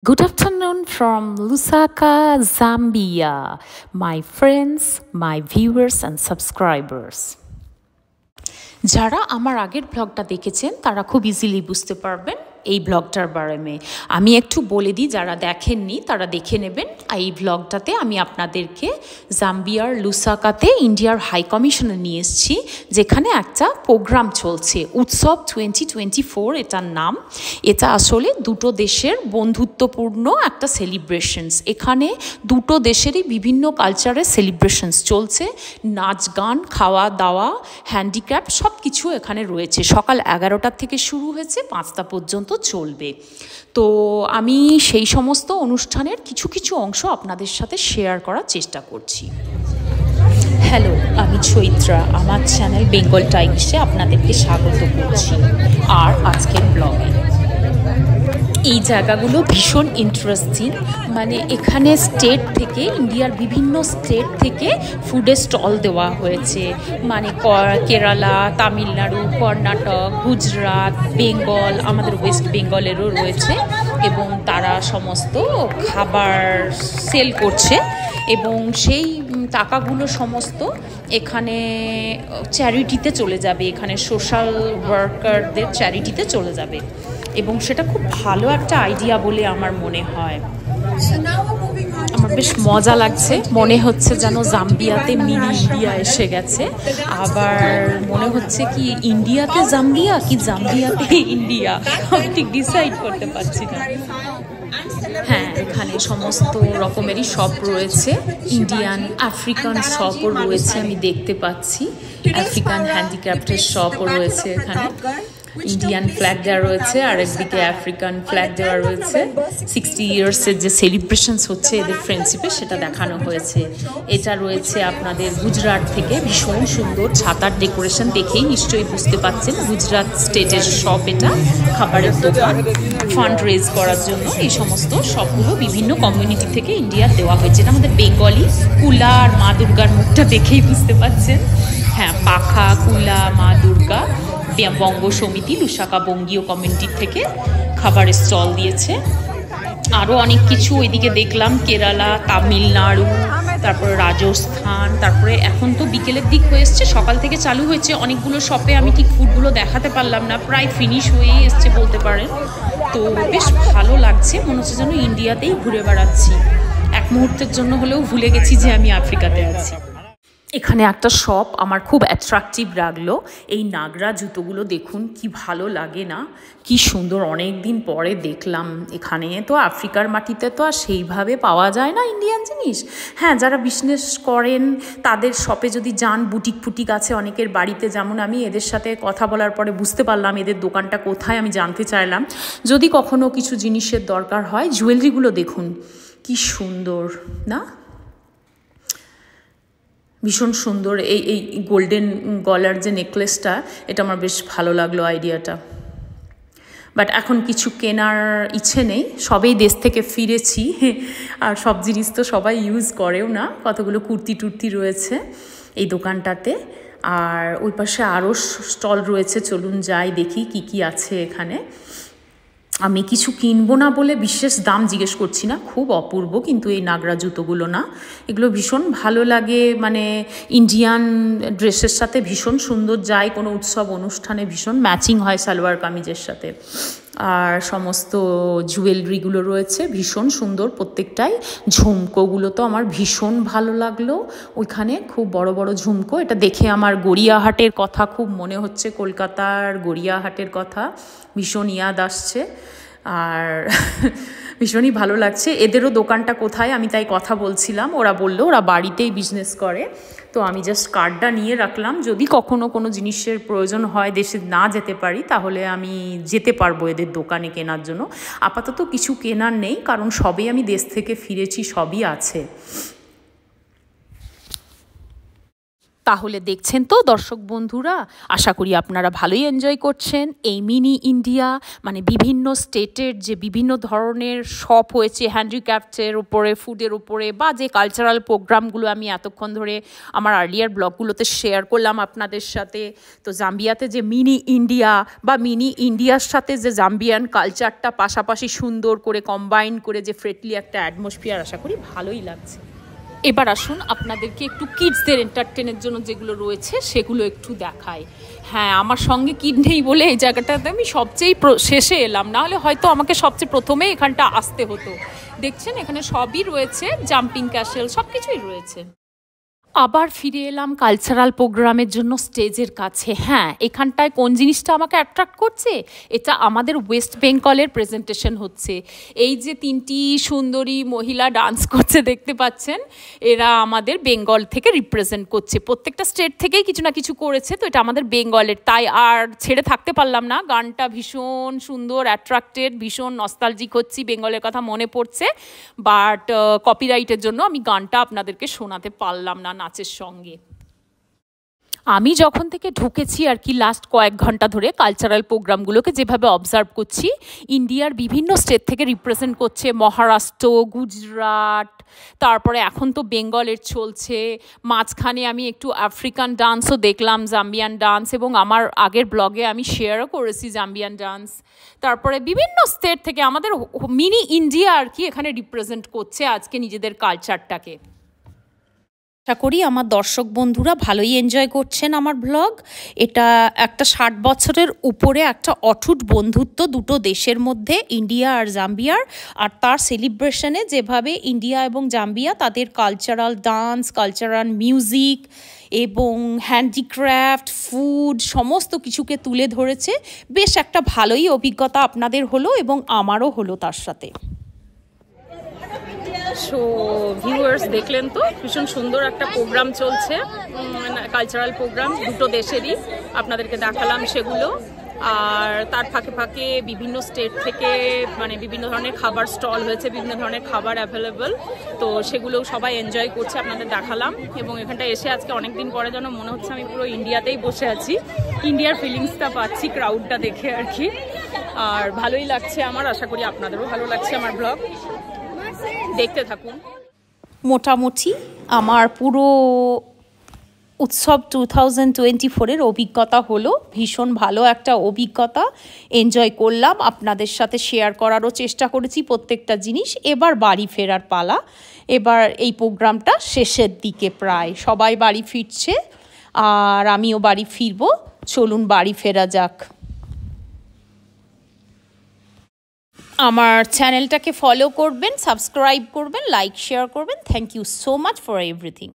Good afternoon from Lusaka, Zambia, my friends, my viewers and subscribers. যারা আমার আগের ব্লগটা দেখেছেন তারা খুব ইজিলি বুঝতে পারবেন এই ব্লগটার বারে আমি একটু বলে দিই, যারা দেখেননি তারা দেখে নেবেন। এই ব্লগটাতে আমি আপনাদেরকে জাম্বিয়ার লুসাকাতে ইন্ডিয়ার হাই কমিশনে নিয়ে এসেছি, যেখানে একটা প্রোগ্রাম চলছে, উৎসব 2024 এটার নাম। এটা আসলে দুটো দেশের বন্ধুত্বপূর্ণ একটা সেলিব্রেশনস। এখানে দুটো দেশেরই বিভিন্ন কালচারের সেলিব্রেশনস চলছে, নাচ গান, খাওয়া দাওয়া, হ্যান্ডিক্রাফট সব কিছু এখানে রয়েছে। সকাল 11টা থেকে শুরু হয়েছে, 5টা পর্যন্ত চলবে। তো আমি সেই সমস্ত অনুষ্ঠানের কিছু কিছু অংশ আপনাদের সাথে শেয়ার করার চেষ্টা করছি। হ্যালো, আমি চৈত্রা, আমার চ্যানেল বেঙ্গল টাইমসে আপনাদেরকে স্বাগত করছি। আর আজকের ব্লগে এই জায়গাগুলো ভীষণ ইন্টারেস্টিং, মানে এখানে স্টেট থেকে, ইন্ডিয়ার বিভিন্ন স্টেট থেকে ফুডের স্টল দেওয়া হয়েছে, মানে কেরালা, তামিলনাড়ু, কর্ণাটক, গুজরাট, বেঙ্গল, আমাদের ওয়েস্ট বেঙ্গলেরও রয়েছে, এবং তারা সমস্ত খাবার সেল করছে, এবং সেই টাকাগুলো সমস্ত এখানে চ্যারিটিতে চলে যাবে, এখানে সোশ্যাল ওয়ার্কারদের চ্যারিটিতে চলে যাবে, এবং সেটা খুব ভালো একটা আইডিয়া বলে আমার মনে হয়। আমার বেশ মজা লাগছে, মনে হচ্ছে যেন জাম্বিয়াতে মিনি ইন্ডিয়া এসে গেছে। আবার মনে হচ্ছে কি ইন্ডিয়াতে জাম্বিয়া কি জাম্বিয়াতে ইন্ডিয়া, আমি ঠিক ডিসাইড করতে পারছি না। হ্যাঁ, এখানে সমস্ত রকমেরই শপ রয়েছে, ইন্ডিয়ান আফ্রিকান শপও রয়েছে, আমি দেখতে পাচ্ছি আফ্রিকান হ্যান্ডিক্রাফটের শপও রয়েছে এখানে। ইন্ডিয়ান ফ্ল্যাগ দেওয়া রয়েছে, আর একদিকে আফ্রিকান ফ্ল্যাগ দেওয়া রয়েছে। 60 ইয়ার্সের যে সেলিব্রেশনস হচ্ছে এদের ফ্রেন্ডশিপে, সেটা দেখানো হয়েছে। এটা রয়েছে আপনাদের গুজরাট থেকে, ভীষণ সুন্দর ছাতার ডেকোরেশন দেখেই নিশ্চয়ই বুঝতে পাচ্ছেন গুজরাট স্টেটের শপ এটা, খাবারের দোকান। ফান্ড রেজ করার জন্য এই সমস্ত শপগুলো বিভিন্ন কমিউনিটি থেকে ইন্ডিয়ার দেওয়া হয়েছে। এটা আমাদের বেঙ্গলি, কুলা আর মা দুর্গার মুখটা দেখেই বুঝতে পাচ্ছেন। হ্যাঁ, পাখা, কুলা, মা দুর্গা, বঙ্গ সমিতি, লুসাকা বঙ্গীয় কমিউনিটি থেকে খাবারের স্টল দিয়েছে। আরও অনেক কিছু ওইদিকে দেখলাম, কেরালা, তামিলনাড়ু, তারপরে রাজস্থান, তারপরে এখন তো বিকেলের দিক হয়ে এসছে, সকাল থেকে চালু হয়েছে অনেকগুলো শপে। আমি ঠিক ফুডগুলো দেখাতে পারলাম না, প্রায় ফিনিশ হয়ে এসছে বলতে পারেন। তো বেশ ভালো লাগছে, মনে হচ্ছে যেন ইন্ডিয়াতেই ঘুরে বেড়াচ্ছি। এক মুহূর্তের জন্য হলেও ভুলে গেছি যে আমি আফ্রিকাতে আছি। এখানে একটা শপ আমার খুব অ্যাট্রাকটিভ লাগলো, এই নাগরা জুতোগুলো দেখুন, কি ভালো লাগে না, কি সুন্দর। অনেক দিন পরে দেখলাম, এখানে তো আফ্রিকার মাটিতে তো আর সেইভাবে পাওয়া যায় না ইন্ডিয়ান জিনিস। হ্যাঁ, যারা বিজনেস করেন তাদের শপে যদি যান, বুটিক ফুটিক আছে অনেকের বাড়িতে, যেমন আমি এদের সাথে কথা বলার পরে বুঝতে পারলাম এদের দোকানটা কোথায়, আমি জানতে চাইলাম। যদি কখনো কিছু জিনিসের দরকার হয়, জুয়েলারিগুলো দেখুন কি সুন্দর না, ভীষণ সুন্দর। এই গোল্ডেন গলার যে নেকলেসটা, এটা আমার বেশ ভালো লাগলো আইডিয়াটা। বাট এখন কিছু কেনার ইচ্ছে নেই, সবেই দেশ থেকে ফিরেছি, আর সব জিনিস তো সবাই ইউজ করেও না। কতগুলো কুর্তি টুর্তি রয়েছে এই দোকানটাতে, আর ওই পাশে আরও স্টল রয়েছে, চলুন যাই দেখি কি কি আছে এখানে। আমি কিছু কিনবো না বলে বিশেষ দাম জিজ্ঞেস করছি না, খুব অপূর্ব কিন্তু এই নাগরা জুতোগুলো না, এগুলো ভীষণ ভালো লাগে, মানে ইন্ডিয়ান ড্রেসের সাথে ভীষণ সুন্দর যায়, কোনো উৎসব অনুষ্ঠানে ভীষণ ম্যাচিং হয় সালোয়ার কামিজের সাথে। আর সমস্ত জুয়েলারিগুলো রয়েছে ভীষণ সুন্দর প্রত্যেকটাই। ঝুমকোগুলো তো আমার ভীষণ ভালো লাগলো, ওইখানে খুব বড় বড় ঝুমকো। এটা দেখে আমার গড়িয়াহাটের কথা খুব মনে হচ্ছে, কলকাতার গড়িয়াহাটের কথা ভীষণ ইয়াদ আসছে, আর ভীষণই ভালো লাগছে। এদেরও দোকানটা কোথায় আমি তাই কথা বলছিলাম, ওরা বললো ওরা বাড়িতেই বিজনেস করে। তো আমি জাস্ট কার্ডটা নিয়ে রাখলাম, যদি কখনো কোনো জিনিসের প্রয়োজন হয়, দেশে না যেতে পারি, তাহলে আমি যেতে পারবো এদের দোকানে কেনার জন্য। আপাতত কিছু কেনার নেই, কারণ সবই আমি দেশ থেকে ফিরেছি, সবই আছে। তাহলে দেখছেন তো দর্শক বন্ধুরা, আশা করি আপনারা ভালোই এনজয় করছেন। এই মিনি ইন্ডিয়া মানে বিভিন্ন স্টেটের যে বিভিন্ন ধরনের শপ হয়েছে হ্যান্ডিক্রাফটের উপরে, ফুডের উপরে, বা যে কালচারাল প্রোগ্রামগুলো আমি এতক্ষণ ধরে আমার আর্লিয়ার ব্লগগুলোতে শেয়ার করলাম আপনাদের সাথে। তো জাম্বিয়াতে যে মিনি ইন্ডিয়া বা মিনি ইন্ডিয়ার সাথে যে জাম্বিয়ান কালচারটা পাশাপাশি সুন্দর করে কম্বাইন করে যে ফ্রেন্ডলি একটা অ্যাটমসফিয়ার, আশা করি ভালোই লাগছে। এবার আসুন আপনাদেরকে একটু কিডসদের এন্টারটেনের জন্য যেগুলো রয়েছে সেগুলো একটু দেখাই। হ্যাঁ, আমার সঙ্গে কিড নেই বলে এই জায়গাটাতে আমি সবচেয়ে শেষে এলাম, নাহলে হয়তো আমাকে সবচেয়ে প্রথমে এখানটা আসতে হতো। দেখছেন এখানে সবই রয়েছে, জাম্পিং ক্যাসেল সব কিছুই রয়েছে। আবার ফিরে এলাম কালচারাল প্রোগ্রামের জন্য স্টেজের কাছে। হ্যাঁ, এখানটায় কোন জিনিসটা আমাকে অ্যাট্রাক্ট করছে, এটা আমাদের ওয়েস্ট বেঙ্গলের প্রেজেন্টেশন হচ্ছে। এই যে তিনটি সুন্দরী মহিলা ডান্স করছে দেখতে পাচ্ছেন, এরা আমাদের বেঙ্গল থেকে রিপ্রেজেন্ট করছে। প্রত্যেকটা স্টেট থেকেই কিছু না কিছু করেছে, তো এটা আমাদের বেঙ্গলের, তাই আর ছেড়ে থাকতে পারলাম না। গানটা ভীষণ সুন্দর, অ্যাট্রাক্টেড, ভীষণ নস্টালজিক হচ্ছি, বেঙ্গলের কথা মনে পড়ছে। বাট কপিরাইটের জন্য আমি গানটা আপনাদেরকে শোনাতে পারলাম না নাচের সঙ্গে। আমি যখন থেকে ঢুকেছি আর কি লাস্ট কয়েক ঘন্টা ধরে কালচারাল প্রোগ্রামগুলোকে যেভাবে অবজার্ভ করছি, ইন্ডিয়ার বিভিন্ন স্টেট থেকে রিপ্রেজেন্ট করছে, মহারাষ্ট্র, গুজরাট, তারপরে এখন তো বেঙ্গলের চলছে, মাঝখানে আমি একটু আফ্রিকান ডান্সও দেখলাম, জাম্বিয়ান ডান্স, এবং আমার আগের ব্লগে আমি শেয়ারও করেছি জাম্বিয়ান ডান্স। তারপরে বিভিন্ন স্টেট থেকে আমাদের মিনি ইন্ডিয়া আর কি এখানে রিপ্রেজেন্ট করছে আজকে নিজেদের কালচারটাকে। আশা করি আমার দর্শক বন্ধুরা ভালোই এনজয় করছেন আমার ব্লগ। এটা একটা 60 বছরের উপরে একটা অটুট বন্ধুত্ব দুটো দেশের মধ্যে, ইন্ডিয়া আর জাম্বিয়ার। আর তার সেলিব্রেশনে যেভাবে ইন্ডিয়া এবং জাম্বিয়া তাদের কালচারাল ডান্স, কালচারাল মিউজিক এবং হ্যান্ডিক্রাফট, ফুড সমস্ত কিছুকে তুলে ধরেছে। বেশ একটা ভালোই অভিজ্ঞতা আপনাদের হলো এবং আমারও হলো তার সাথে। সো ভিউয়ার্স, দেখলেন তো ভীষণ সুন্দর একটা প্রোগ্রাম চলছে, কালচারাল প্রোগ্রাম দুটো দেশেরই আপনাদেরকে দেখালাম সেগুলো। আর তার ফাঁকে ফাঁকে বিভিন্ন স্টেট থেকে মানে বিভিন্ন ধরনের খাবার স্টল হয়েছে, বিভিন্ন ধরনের খাবার অ্যাভেলেবল, তো সেগুলো সবাই এনজয় করছে, আপনাদের দেখালাম। এবং এখানটা এসে আজকে অনেকদিন পরে যেন মনে হচ্ছে আমি পুরো ইন্ডিয়াতেই বসে আছি, ইন্ডিয়ার ফিলিংসটা পাচ্ছি ক্রাউডটা দেখে আর কি। আর ভালোই লাগছে আমার, আশা করি আপনাদেরও ভালো লাগছে আমার ব্লগ, দেখতে থাকুন। মোটামুটি আমার পুরো উৎসব 2024-এর অভিজ্ঞতা হলো ভীষণ ভালো একটা অভিজ্ঞতা, এনজয় করলাম, আপনাদের সাথে শেয়ার করারও চেষ্টা করেছি প্রত্যেকটা জিনিস। এবার বাড়ি ফেরার পালা, এবার এই প্রোগ্রামটা শেষের দিকে, প্রায় সবাই বাড়ি ফিরছে আর আমিও বাড়ি ফিরবো। চলুন বাড়ি ফেরা যাক। আমার চ্যানেলটাকে ফলো করবেন, সাবস্ক্রাইব করবেন, লাইক শেয়ার করবেন। Thank you so much for everything.